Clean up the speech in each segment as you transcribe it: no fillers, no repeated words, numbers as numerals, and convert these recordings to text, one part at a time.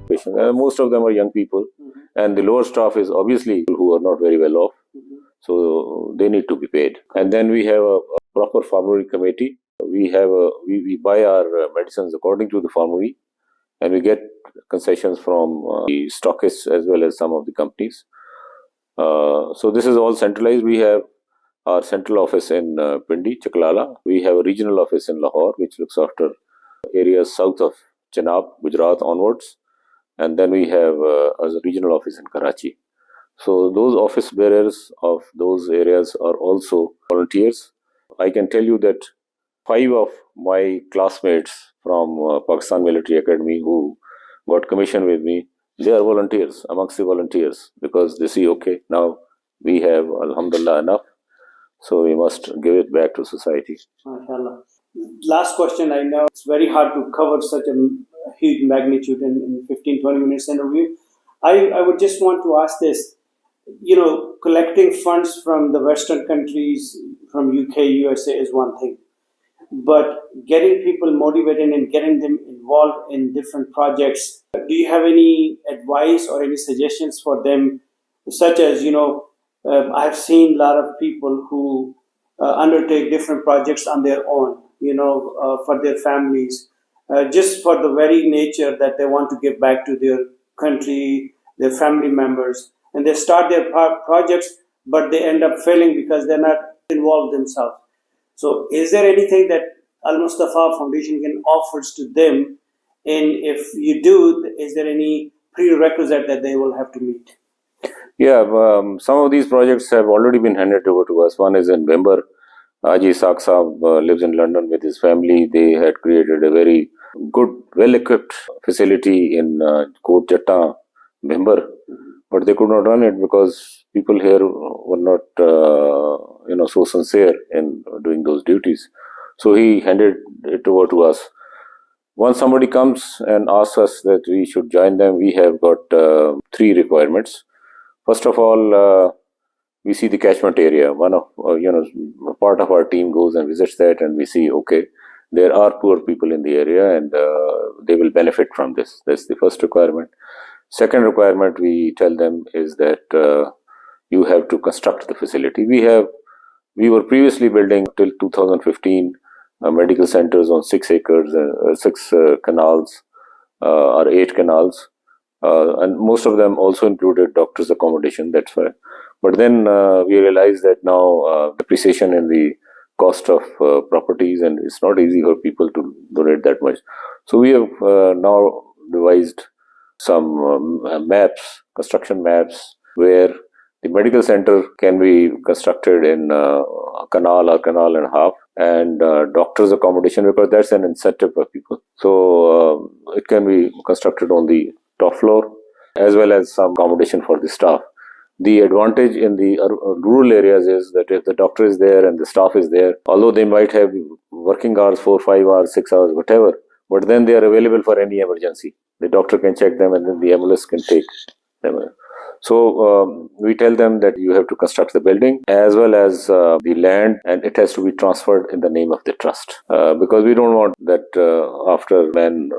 patients. Most of them are young people, and the lower staff is obviously people who are not very well off, so they need to be paid. And then we have a proper formulary committee. We buy our medicines according to the formulary, and we get concessions from the stockists as well as some of the companies. So this is all centralized. We have our central office in Pindi, Chaklala. We have a regional office in Lahore, which looks after areas south of Chenab, Gujarat onwards. And then we have a regional office in Karachi. So those office bearers of those areas are also volunteers. I can tell you that 5 of my classmates from Pakistan Military Academy who got commissioned with me, they are volunteers, amongst the volunteers, because they see, okay, now we have, alhamdulillah, enough, so we must give it back to society. MashaAllah. Last question. I know it's very hard to cover such a huge magnitude in 15-20 minutes interview. I would just want to ask this. Collecting funds from the Western countries, from UK, USA is one thing. But getting people motivated and getting them involved in different projects, do you have any advice or any suggestions for them? Such as, I've seen a lot of people who undertake different projects on their own, for their families, just for the very nature that they want to give back to their country, their family members. And they start their projects, but they end up failing because they're not involved themselves. So is there anything that Al-Mustafa Foundation can offer to them? And if you do, is there any prerequisite that they will have to meet? Yeah, some of these projects have already been handed over to us. One is in Bember. Aji Saak Saab lives in London with his family. They had created a very good, well-equipped facility in Kot Jatta, Bember. But they could not run it because people here were not, so sincere in doing those duties. So he handed it over to us. Once somebody comes and asks us that we should join them, we have got 3 requirements. First of all, we see the catchment area. One of, a part of our team goes and visits that, and we see, okay, there are poor people in the area and they will benefit from this. That's the first requirement. Second requirement we tell them is that you have to construct the facility. We were previously building till 2015 medical centers on 6 acres, 6 canals or 8 canals. And most of them also included doctors' accommodation, that's why. But then we realized that now depreciation in the cost of properties, and it's not easy for people to donate that much. So we have now devised some maps, construction maps, where the medical center can be constructed in a canal or canal and a half, and doctors' accommodation, because that's an incentive for people. So it can be constructed on the top floor, as well as some accommodation for the staff. The advantage in the rural areas is that if the doctor is there and the staff is there, although they might have working hours, 4, 5 hours, 6 hours, whatever, but then they are available for any emergency. The doctor can check them and then the ambulance can take them. So we tell them that you have to construct the building as well as the land, and it has to be transferred in the name of the trust, because we don't want that after man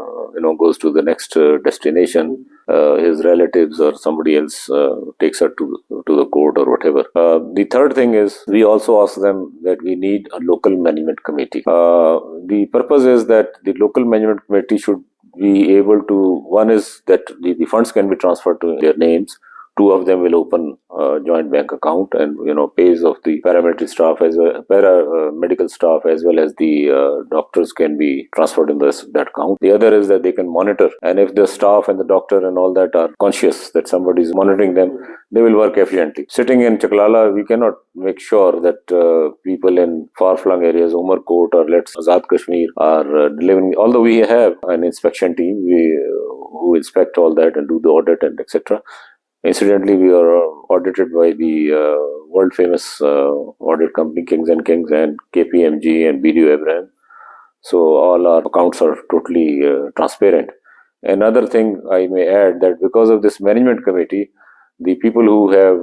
goes to the next destination, his relatives or somebody else takes her to the court or whatever. The third thing is we also ask them that we need a local management committee. The purpose is that the local management committee should be able to, one is that the funds can be transferred to their names. 2 of them will open a joint bank account and pays of the paramedical staff as well, medical staff as well as the doctors can be transferred in that account. The other is that they can monitor, and if the staff and the doctor and all that are conscious that somebody is monitoring them, they will work efficiently. Sitting in Chaklala, we cannot make sure that people in far-flung areas, Umarkot or Azad Kashmir, are delivering. Although we have an inspection team who inspect all that and do the audit and etc. Incidentally, we are audited by the world-famous audit company Kings and Kings and KPMG and BDO Abraham. So all our accounts are totally transparent. Another thing I may add, that because of this management committee, the people who have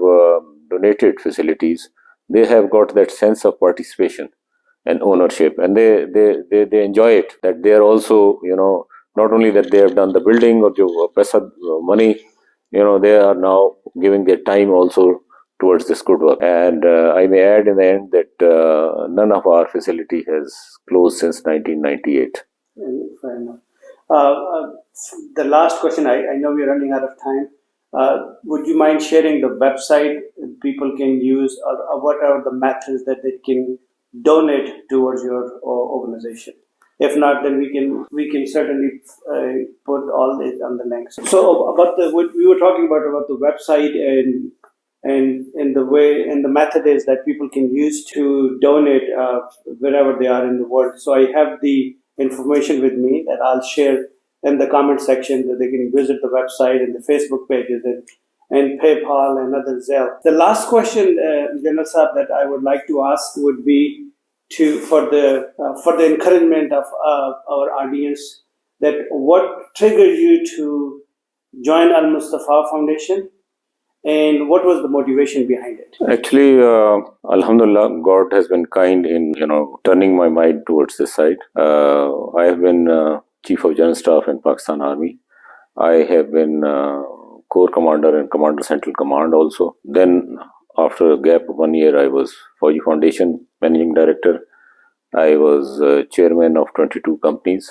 donated facilities, they have got that sense of participation and ownership, and they enjoy it, that they are also not only that they have done the building or the money, they are now giving their time also towards this good work. And I may add in the end that none of our facility has closed since 1998. Fair enough. The last question, I know we're running out of time. Would you mind sharing the website people can use, or what are the methods that they can donate towards your organization? If not, then we can certainly put all this on the links. So about we were talking about the website and the way and the method is that people can use to donate wherever they are in the world. So I have the information with me that I'll share in the comment section, that they can visit the website and the Facebook pages and PayPal and other Zelle. The last question, General Saab, that I would like to ask would be for the encouragement of our audience, that what triggered you to join Al Mustafa Foundation, and what was the motivation behind it? Actually, Alhamdulillah, God has been kind in turning my mind towards this side. I have been Chief of General Staff in Pakistan Army. I have been Corps Commander and Commander Central Command also. Then after a gap of 1 year, I was Fauji Foundation Managing Director. I was Chairman of 22 companies,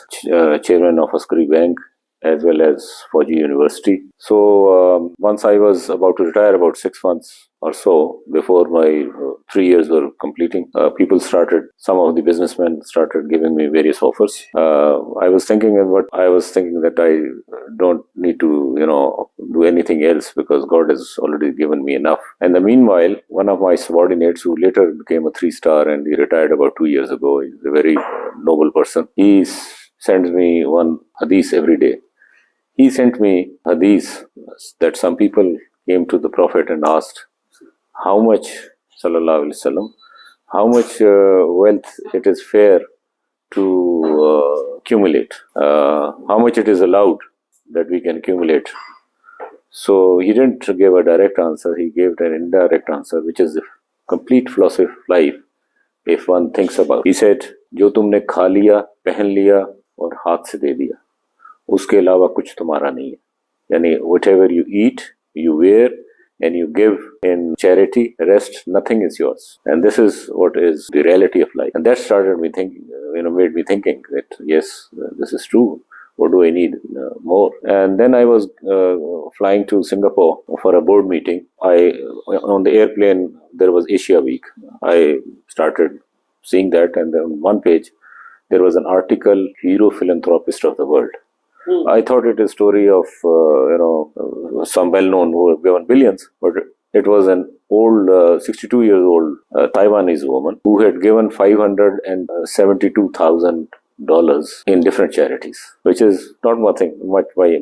Chairman of Askari Bank, as well as Fauji University. So once I was about to retire, about 6 months or so before my 3 years were completing, some of the businessmen started giving me various offers. I was thinking that I don't need to, do anything else because God has already given me enough. And the meanwhile, one of my subordinates, who later became a 3-star and he retired about 2 years ago, he's a very noble person. He sends me one hadith every day. He sent me hadith that some people came to the Prophet and asked how much, sallallahu alaihi wasallam, how much wealth it is fair to accumulate, how much it is allowed that we can accumulate. So he didn't give a direct answer, he gave an indirect answer, which is the complete philosophy of life if one thinks about. He said, जो तुमने खा लिया, पहन लिया और हाथ से दे दिया, उसके अलावा कुछ तुम्हारा नहीं है. यानी whatever you eat, you wear, and you give in charity, rest, nothing is yours. And this is what is the reality of life. And that started me thinking, made me thinking that yes, this is true. What do I need more? And then I was flying to Singapore for a board meeting. On the airplane, there was Asia Week. I started seeing that, and then on one page, there was an article, Hero Philanthropist of the World. I thought it is a story of, some well-known who have given billions, but it was an old, 62-year-old Taiwanese woman who had given $572,000 in different charities, which is not much by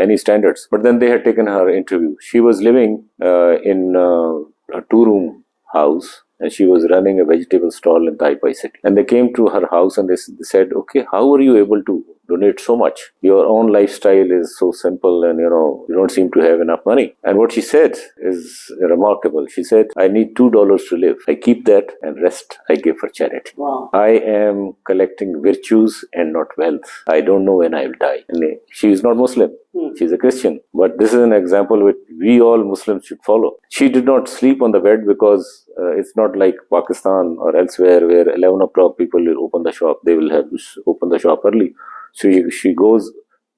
any standards. But then they had taken her interview. She was living in a 2-room house, and she was running a vegetable stall in Taipei City. And they came to her house and they said, okay, how are you able to donate so much? Your own lifestyle is so simple and you don't seem to have enough money. And what she said is remarkable. She said, I need $2 to live. I keep that and rest I give for charity. Wow. I am collecting virtues and not wealth. I don't know when I will die. And she is not Muslim. She's a Christian. But this is an example which we all Muslims should follow. She did not sleep on the bed because it's not like Pakistan or elsewhere where 11 o'clock people will open the shop. They will have to open the shop early. So she goes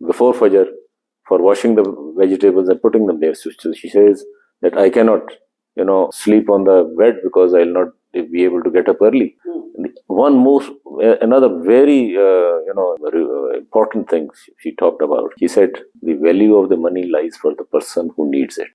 before Fajr for washing the vegetables and putting them there. So she says that I cannot, sleep on the bed because I will not be able to get up early. Another very, important thing she talked about. She said the value of the money lies for the person who needs it.